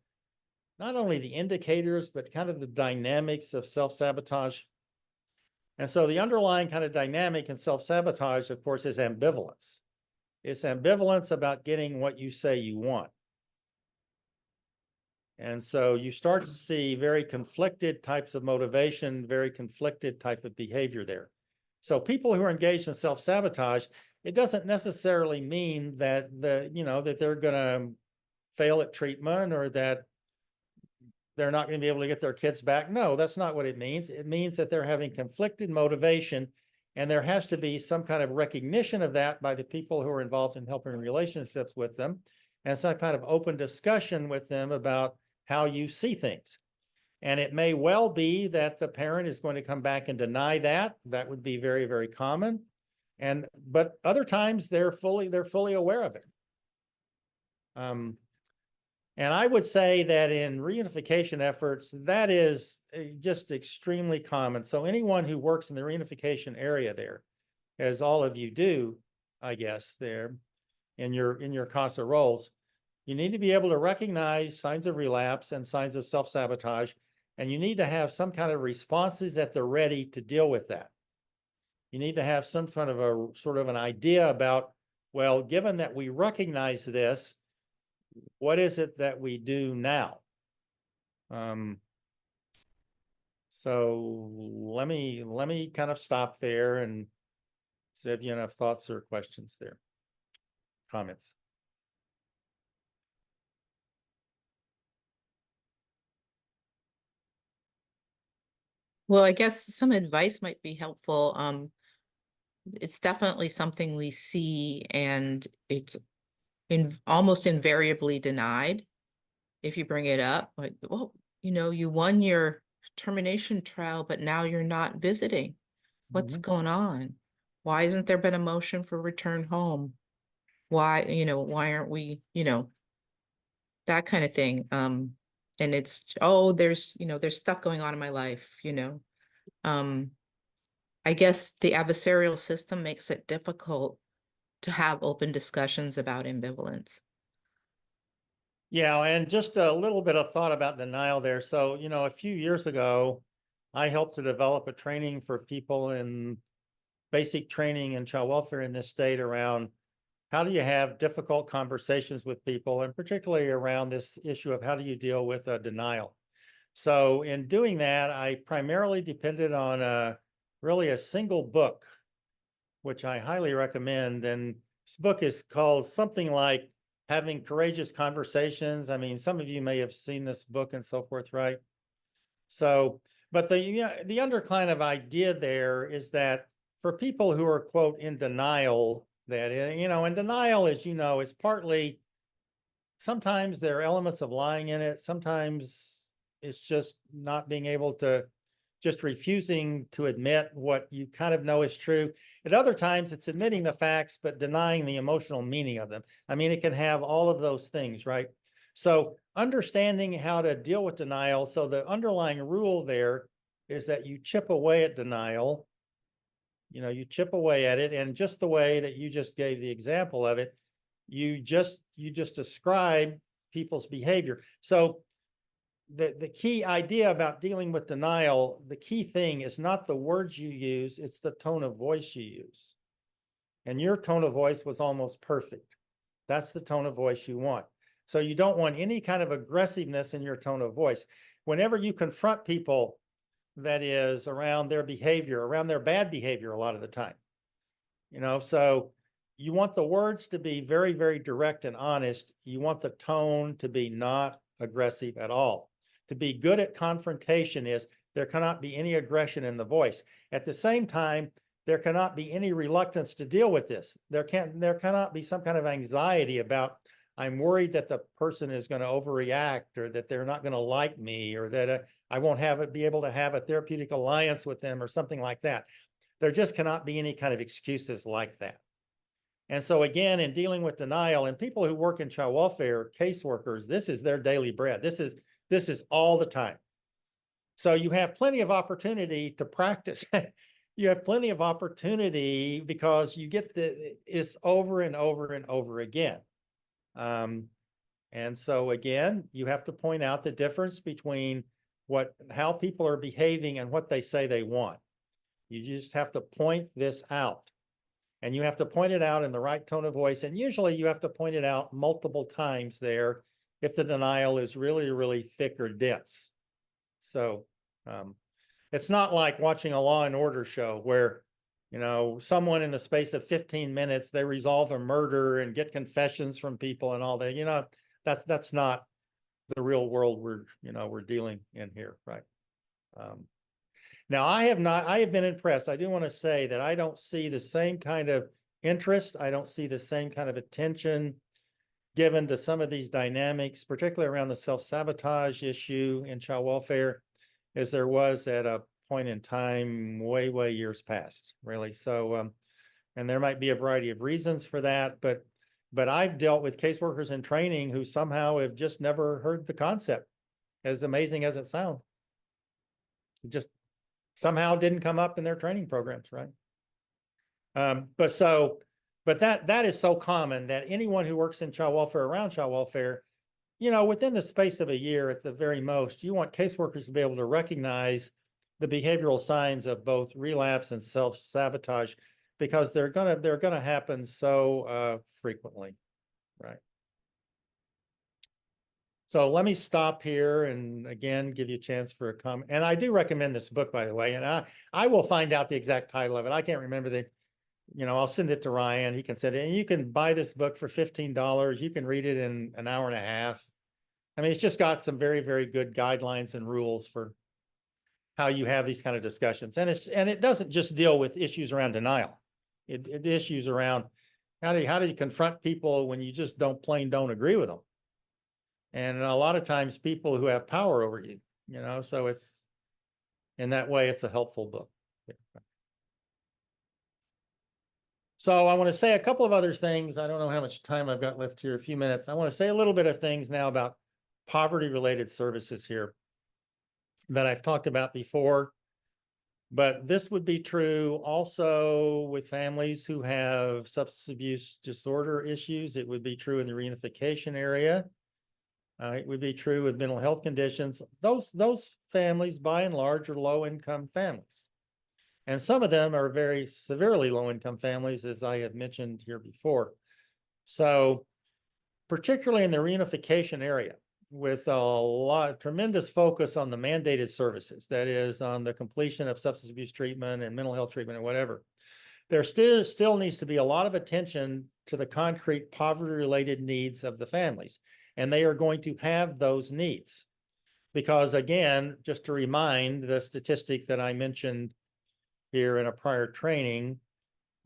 not only the indicators, but kind of the dynamics of self-sabotage. And so the underlying kind of dynamic in self-sabotage, of course, is ambivalence. It's ambivalence about getting what you say you want. And so you start to see very conflicted types of motivation, very conflicted type of behavior there. So people who are engaged in self-sabotage, it doesn't necessarily mean that that they're going to fail at treatment or that they're not going to be able to get their kids back. No, that's not what it means. It means that they're having conflicted motivation, and there has to be some kind of recognition of that by the people who are involved in helping relationships with them. and some kind of open discussion with them about how you see things. And it may well be that the parent is going to come back and deny that. That would be very, very common. But other times they're fully aware of it. And I would say that in reunification efforts, that is just extremely common. So anyone who works in the reunification area there, as all of you do, I guess, there in your CASA roles, you need to be able to recognize signs of relapse and signs of self-sabotage, and you need to have some kind of responses at the ready to deal with that. You need to have some kind of a sort of an idea about, well, given that we recognize this, what is it that we do now? So let me kind of stop there and see if you have thoughts or questions there, comments. Well, I guess some advice might be helpful. It's definitely something we see, and it's almost invariably denied if you bring it up. Like, well, you won your termination trial, but now you're not visiting. What's going on? Why hasn't there been a motion for return home? Why aren't we, that kind of thing. And it's, oh, there's stuff going on in my life, I guess the adversarial system makes it difficult to have open discussions about ambivalence. Yeah, and just a little bit of thought about denial there. So, a few years ago, I helped to develop a training for people in basic training in child welfare in this state around how do you have difficult conversations with people, and particularly around this issue of how do you deal with denial. So in doing that, I primarily depended on really a single book, which I highly recommend. And this book is called something like Having Courageous Conversations. I mean, some of you may have seen this book and so forth, right? So, but the under kind of idea there is that for people who are, quote, in denial, that, and denial, as you know, is partly, sometimes there are elements of lying in it. Sometimes it's just not being able to, just refusing to admit what you kind of know is true. At other times, it's admitting the facts, but denying the emotional meaning of them. I mean, it can have all of those things, right? So understanding how to deal with denial. So the underlying rule there is that you chip away at denial. You chip away at it, and just the way that you just gave the example of it, you just describe people's behavior. So the key idea about dealing with denial, the key thing is not the words you use, it's the tone of voice you use. And your tone of voice was almost perfect. That's the tone of voice you want. So you don't want any kind of aggressiveness in your tone of voice. Whenever you confront people, that is around their behavior, around their bad behavior a lot of the time, so you want the words to be very, very direct and honest. You want the tone to be not aggressive at all. To be good at confrontation is there cannot be any aggression in the voice. At the same time, there cannot be any reluctance to deal with this. There cannot be some kind of anxiety about, I'm worried that the person is going to overreact, or that they're not going to like me, or that I won't be able to have a therapeutic alliance with them, or something like that. There just cannot be any kind of excuses like that. And so again, in dealing with denial, and people who work in child welfare, caseworkers, this is their daily bread. This is all the time. So you have plenty of opportunity to practice. You have plenty of opportunity because you get it's over and over and over again. And so again, you have to point out the difference between how people are behaving and what they say they want. You just have to point this out, and you have to point it out in the right tone of voice. And usually you have to point it out multiple times there if the denial is really, really thick or dense. So it's not like watching a Law and Order show where, someone in the space of 15 minutes, they resolve a murder and get confessions from people and all that. That's not the real world we're dealing in here, right? Now, I have been impressed. I do want to say that I don't see the same kind of interest. I don't see the same kind of attention given to some of these dynamics, particularly around the self-sabotage issue in child welfare, as there was at a point in time way years past, really. So, and there might be a variety of reasons for that, but I've dealt with caseworkers in training who somehow have just never heard the concept, as amazing as it sounds. It just somehow didn't come up in their training programs, right? But that is so common that anyone who works in child welfare, around child welfare, within the space of a year at the very most, you want caseworkers to be able to recognize the behavioral signs of both relapse and self-sabotage, because they're gonna happen so frequently, right? So let me stop here and again give you a chance for a comment. And I do recommend this book, by the way, and I will find out the exact title of it. I can't remember I'll send it to Ryan. He can send it, and you can buy this book for $15. You can read it in an hour and a half. I mean, it's just got some very good guidelines and rules for how you have these kind of discussions. And it doesn't just deal with issues around denial. It issues around how do you confront people when you just don't agree with them. And a lot of times people who have power over you, so it's, in that way, it's a helpful book. So I want to say a couple of other things. I don't know how much time I've got left here, a few minutes. I want to say a little bit of things now about poverty-related services here that I've talked about before. But this would be true also with families who have substance abuse disorder issues. It would be true in the reunification area. It would be true with mental health conditions. Those families, by and large, are low-income families. And some of them are very severely low-income families, as I have mentioned here before. So particularly in the reunification area, with a tremendous focus on the mandated services, that is, on the completion of substance abuse treatment and mental health treatment and whatever, there still needs to be a lot of attention to the concrete poverty-related needs of the families. And they are going to have those needs. Because again, just to remind the statistic that I mentioned here in a prior training,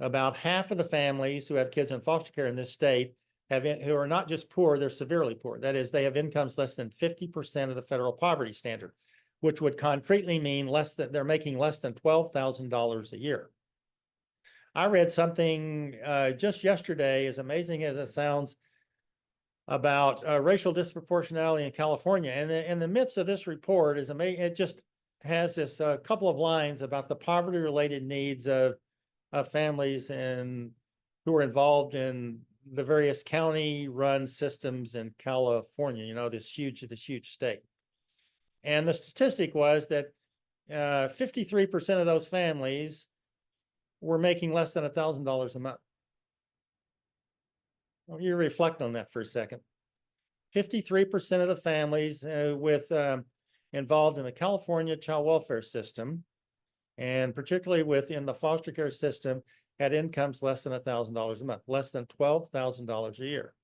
about half of the families who have kids in foster care in this state who are not just poor, they're severely poor. That is, they have incomes less than 50% of the federal poverty standard, which would concretely mean they're making less than $12,000 a year. I read something just yesterday, as amazing as it sounds, about racial disproportionality in California. And in the midst of this report is amazing. It just has this couple of lines about the poverty-related needs of families who are involved in the various county-run systems in California. This huge state. And the statistic was that 53% of those families were making less than $1,000 a month. Well, you reflect on that for a second. 53% of the families involved in the California child welfare system, and particularly within the foster care system, had incomes less than $1,000 a month, less than $12,000 a year.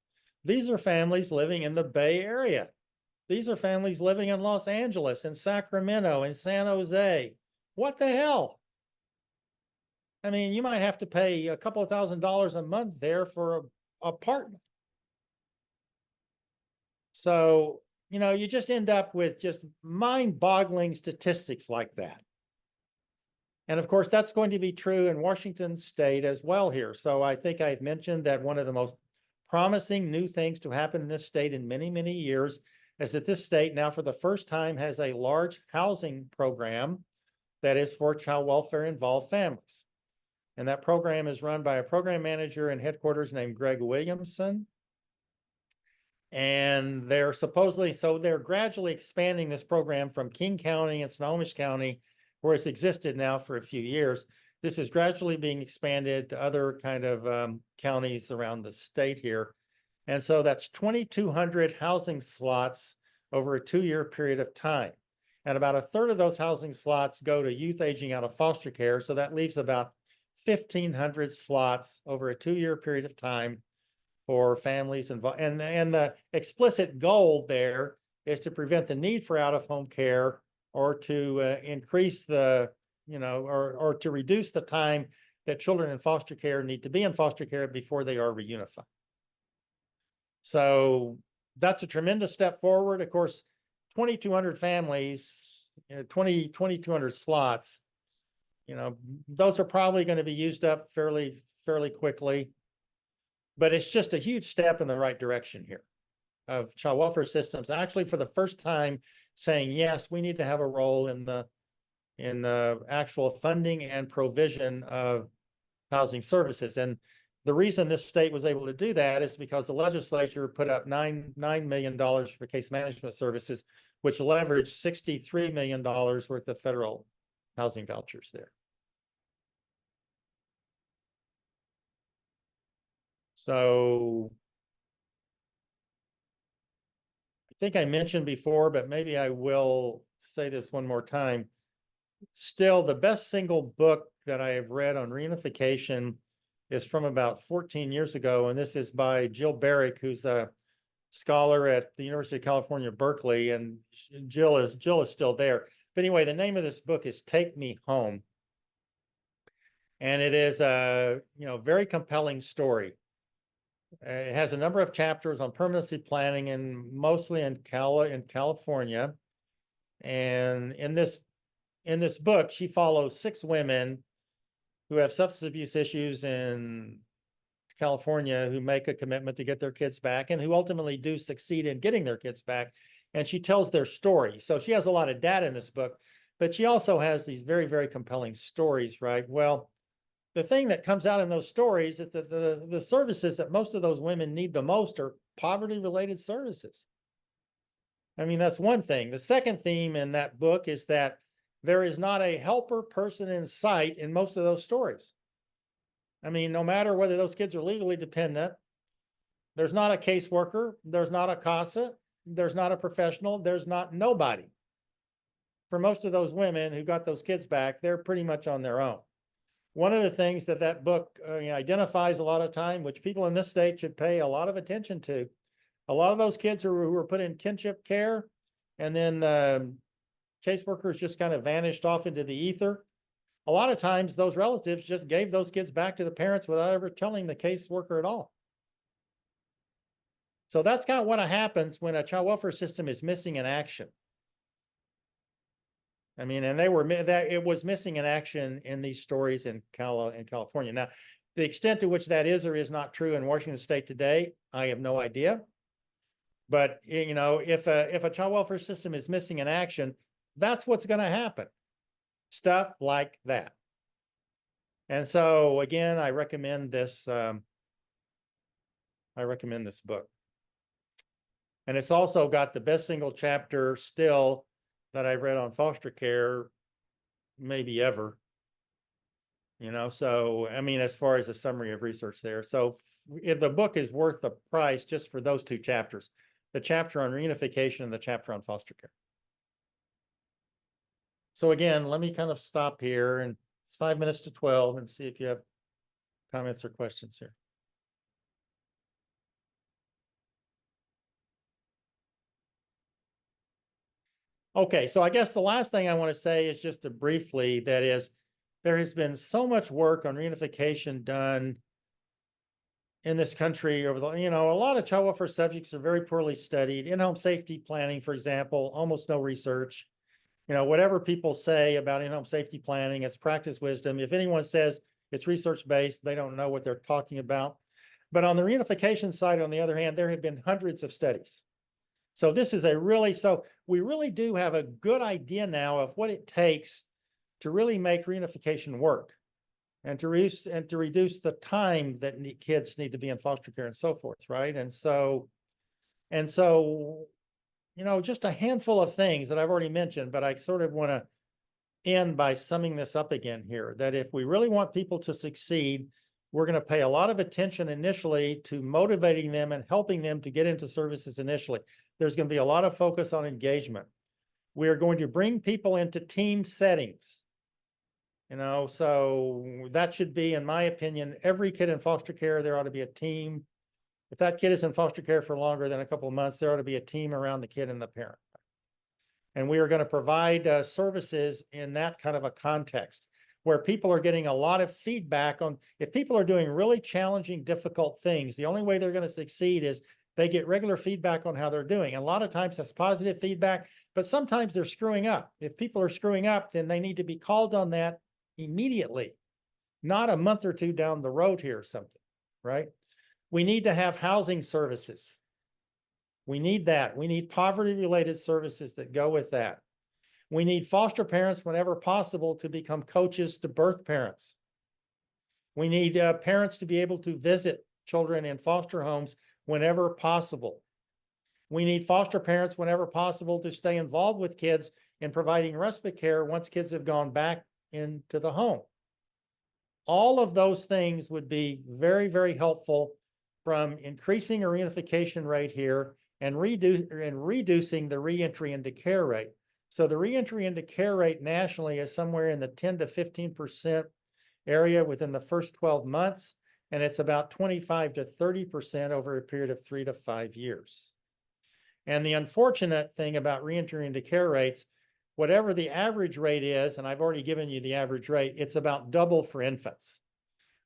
These are families living in the Bay Area. These are families living in Los Angeles, in Sacramento, in San Jose. What the hell? I mean, you might have to pay a couple of $1,000s a month there for an apartment. So, you just end up with just mind-boggling statistics like that. And of course, that's going to be true in Washington state as well here. So I think I've mentioned that one of the most promising new things to happen in this state in many years is that this state now for the first time has a large housing program that is for child welfare involved families. And that program is run by a program manager in headquarters named Greg Williamson. And they're gradually expanding this program from King County and Snohomish County, where it's existed now for a few years. This is gradually being expanded to other kind of counties around the state here. And so that's 2,200 housing slots over a 2-year period of time. And about a third of those housing slots go to youth aging out of foster care. So that leaves about 1,500 slots over a 2-year period of time for families involved. And the explicit goal there is to prevent the need for out-of-home care, or to increase or to reduce the time that children in foster care need to be in foster care before they are reunified. So that's a tremendous step forward. Of course, 2,200 families, 2,200 slots, those are probably going to be used up fairly quickly. But it's just a huge step in the right direction here of child welfare systems actually for the first time saying, yes, we need to have a role in the actual funding and provision of housing services. And the reason this state was able to do that is because the legislature put up $9 million for case management services, which leveraged $63 million worth of federal housing vouchers there. So I think I mentioned before, but maybe I will say this one more time. Still, the best single book that I have read on reunification is from about 14 years ago, and this is by Jill Barrick, who's a scholar at the University of California, Berkeley, and Jill is still there. But anyway, the name of this book is Take Me Home, and it is a very compelling story. It has a number of chapters on permanency planning, and mostly in California. And in this book, she follows 6 women who have substance abuse issues in California who make a commitment to get their kids back and who ultimately do succeed in getting their kids back. And she tells their story. So she has a lot of data in this book, but she also has these very, very compelling stories, right? Well, the thing that comes out in those stories is that the services that most of those women need the most are poverty-related services. I mean, that's one thing. The second theme in that book is that there is not a helper person in sight in most of those stories. I mean, no matter whether those kids are legally dependent, there's not a caseworker, there's not a CASA, there's not a professional, there's not nobody. For most of those women who got those kids back, they're pretty much on their own. One of the things that book identifies a lot of time, which people in this state should pay a lot of attention to, a lot of those kids who were put in kinship care, and then caseworkers just kind of vanished off into the ether. A lot of times those relatives just gave those kids back to the parents without ever telling the caseworker at all. So that's kind of what happens when a child welfare system is missing in action. I mean, and it was missing in action in these stories in California. Now, the extent to which that is or is not true in Washington State today, I have no idea. But if a child welfare system is missing in action, that's what's going to happen. Stuff like that. And so again, I recommend this. I recommend this book. And it's also got the best single chapter still that I've read on foster care, maybe ever. So I mean, as far as a summary of research there. So if the book is worth the price just for those 2 chapters, the chapter on reunification and the chapter on foster care. So again, let me kind of stop here, and it's 5 minutes to 12, and see if you have comments or questions here. Okay, so I guess the last thing I want to say is just briefly, that is, there has been so much work on reunification done in this country over the, a lot of child welfare subjects are very poorly studied. In-home safety planning, for example, almost no research. Whatever people say about in-home safety planning, it's practice wisdom. If anyone says it's research-based, they don't know what they're talking about. But on the reunification side, on the other hand, there have been hundreds of studies. So this is so we really do have a good idea now of what it takes to really make reunification work, and to reduce the time that kids need to be in foster care and so forth, right? And so just a handful of things that I've already mentioned, but I sort of want to end by summing this up again here, that if we really want people to succeed, we're going to pay a lot of attention initially to motivating them and helping them to get into services initially. There's going to be a lot of focus on engagement. We are going to bring people into team settings. So that should be, in my opinion, every kid in foster care, there ought to be a team. If that kid is in foster care for longer than a couple of months, there ought to be a team around the kid and the parent. And we are going to provide services in that kind of a context where people are getting a lot of feedback on, if people are doing really challenging, difficult things, the only way they're going to succeed is They get regular feedback on how they're doing. And a lot of times that's positive feedback, but sometimes they're screwing up. If people are screwing up, then they need to be called on that immediately, not a month or two down the road here or something, right? We need to have housing services. We need that. We need poverty-related services that go with that. We need foster parents whenever possible to become coaches to birth parents. We need parents to be able to visit children in foster homes whenever possible. We need foster parents whenever possible to stay involved with kids in providing respite care once kids have gone back into the home. All of those things would be very, very helpful, from increasing a reunification rate here and reducing the reentry into care rate. So the reentry into care rate nationally is somewhere in the 10 to 15% area within the first 12 months, and it's about 25 to 30% over a period of 3 to 5 years. And the unfortunate thing about reentry into care rates, whatever the average rate is, and I've already given you the average rate, it's about double for infants.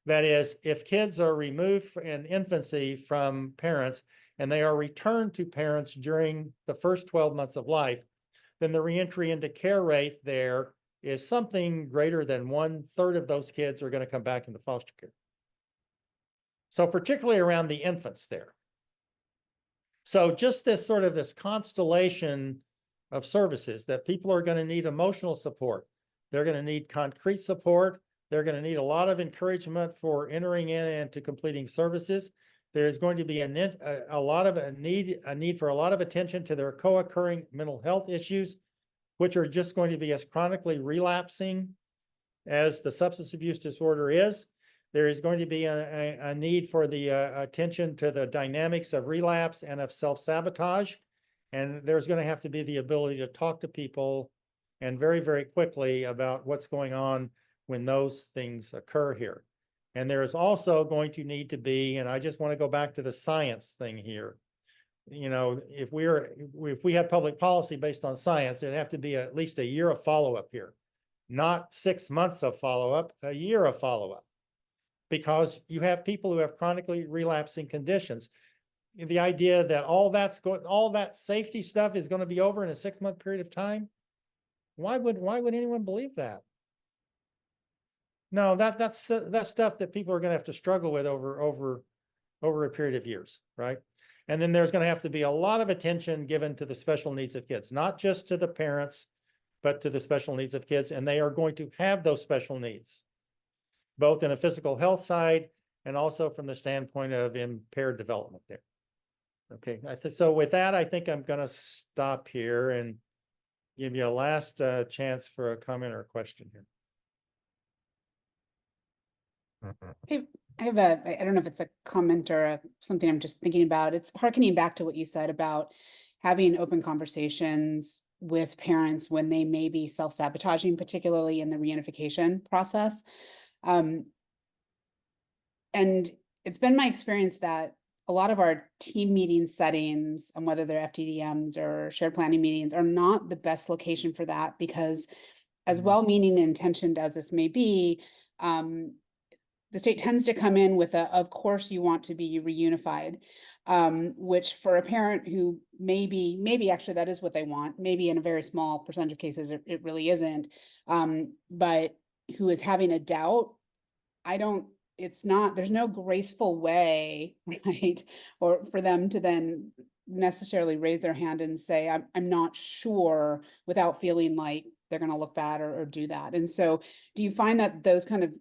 That is, if kids are removed in infancy from parents and they are returned to parents during the first 12 months of life, then the reentry into care rate there is something greater than 1/3 of those kids are going to come back into foster care. So particularly around the infants there. So just this sort of this constellation of services that people are going to need: emotional support. They're going to need concrete support. They're going to need a lot of encouragement for entering in and to completing services. There's going to be a need for a lot of attention to their co-occurring mental health issues, which are just going to be as chronically relapsing as the substance abuse disorder is. There is going to be a need for the attention to the dynamics of relapse and of self-sabotage. And there's going to have to be the ability to talk to people, and very, very quickly, about what's going on when those things occur here. And there is also going to need to be, and I just want to go back to the science thing here. You know, if we had public policy based on science, it'd have to be at least a year of follow-up here, not 6 months of follow-up, a year of follow-up, because you have people who have chronically relapsing conditions. The idea that all that safety stuff is going to be over in a 6-month period of time, why would anyone believe that? No, that's stuff that people are going to have to struggle with over a period of years, right? And then there's going to have to be a lot of attention given to the special needs of kids, not just to the parents, but to the special needs of kids. And they are going to have those special needs, both in a physical health side and also from the standpoint of impaired development there. Okay, so with that, I think I'm going to stop here and give you a last chance for a comment or a question here. I don't know if it's a comment or something I'm just thinking about. It's hearkening back to what you said about having open conversations with parents when they may be self-sabotaging, particularly in the reunification process. And it's been my experience that a lot of our team meeting settings, and whether they're FTDMs or shared planning meetings, are not the best location for that, because as well-meaning and intentioned as this may be, the state tends to come in with of course you want to be reunified, which for a parent who maybe actually that is what they want, maybe in a very small percentage of cases it really isn't, but who is having a doubt, there's no graceful way, right, or for them to then necessarily raise their hand and say, I'm not sure, without feeling like they're going to look bad or do that. And so do you find that those kind of,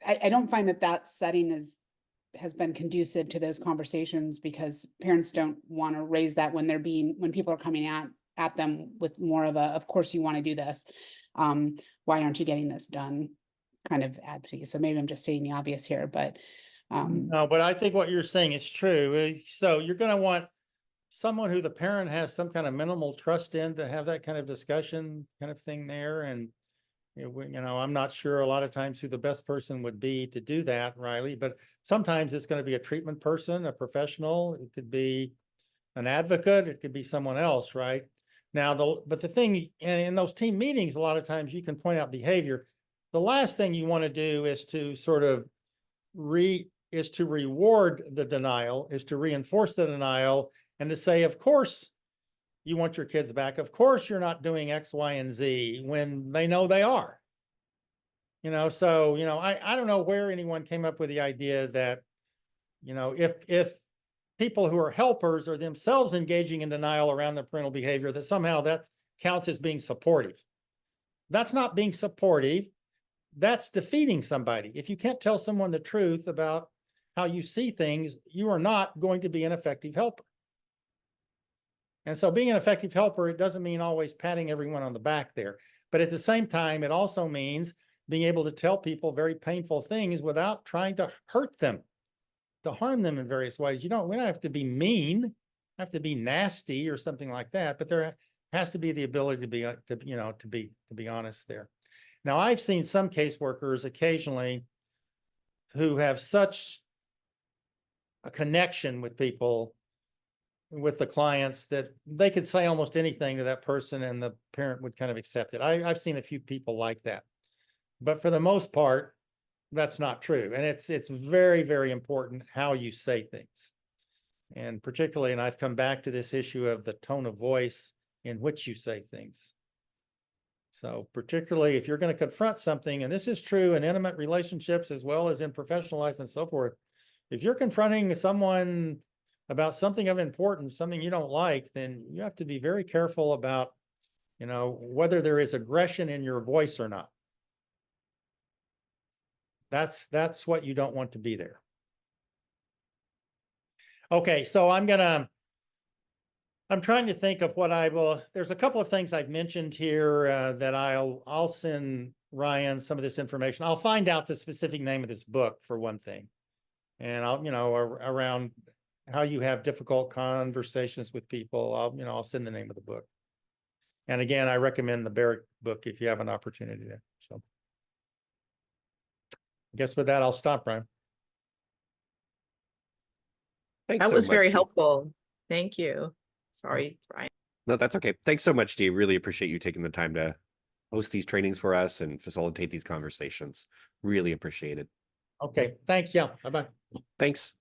I don't find that setting has been conducive to those conversations, because parents don't want to raise that when people are coming at them with more of course you want to do this. Why aren't you getting this done? Kind of advocacy. So maybe I'm just stating the obvious here, but no, but I think what you're saying is true. So you're going to want someone who the parent has some kind of minimal trust in to have that kind of discussion kind of thing there. And I'm not sure a lot of times who the best person would be to do that, Riley, but sometimes it's going to be a treatment person, a professional. It could be an advocate. It could be someone else, right? Now, but the thing, in those team meetings, a lot of times you can point out behavior. The last thing you want to do is to sort of is to reward the denial, is to reinforce the denial, and to say, of course, you want your kids back. Of course, you're not doing X, Y, and Z when they know they are. So, I don't know where anyone came up with the idea that, if people who are helpers are themselves engaging in denial around their parental behavior, that somehow that counts as being supportive. That's not being supportive. That's defeating somebody. If you can't tell someone the truth about how you see things, you are not going to be an effective helper. And so being an effective helper, it doesn't mean always patting everyone on the back there. But at the same time, it also means being able to tell people very painful things without trying to hurt them, to harm them in various ways. We don't have to be mean, have to be nasty or something like that, but there has to be the ability to be honest there. Now, I've seen some caseworkers occasionally who have such a connection with people, with the clients, that they could say almost anything to that person and the parent would kind of accept it. I've seen a few people like that, but for the most part, that's not true. And it's very, very important how you say things. And particularly, and I've come back to this issue of the tone of voice in which you say things. So particularly if you're going to confront something, and this is true in intimate relationships as well as in professional life and so forth, if you're confronting someone about something of importance, something you don't like, then you have to be very careful about, whether there is aggression in your voice or not. That's what you don't want to be there. Okay, so I'm trying to think of what there's a couple of things I've mentioned here that I'll send Ryan some of this information. I'll find out the specific name of this book for one thing. And around how you have difficult conversations with people, I'll send the name of the book. And again, I recommend the Barrick book if you have an opportunity to. So I guess with that, I'll stop, Brian. Thanks That so was much, very Dee. helpful. Thank you. Sorry, Brian. No, that's okay. Thanks so much, Dee. Really appreciate you taking the time to host these trainings for us and facilitate these conversations. Really appreciate it. Okay, thanks. Yeah, bye-bye. Thanks.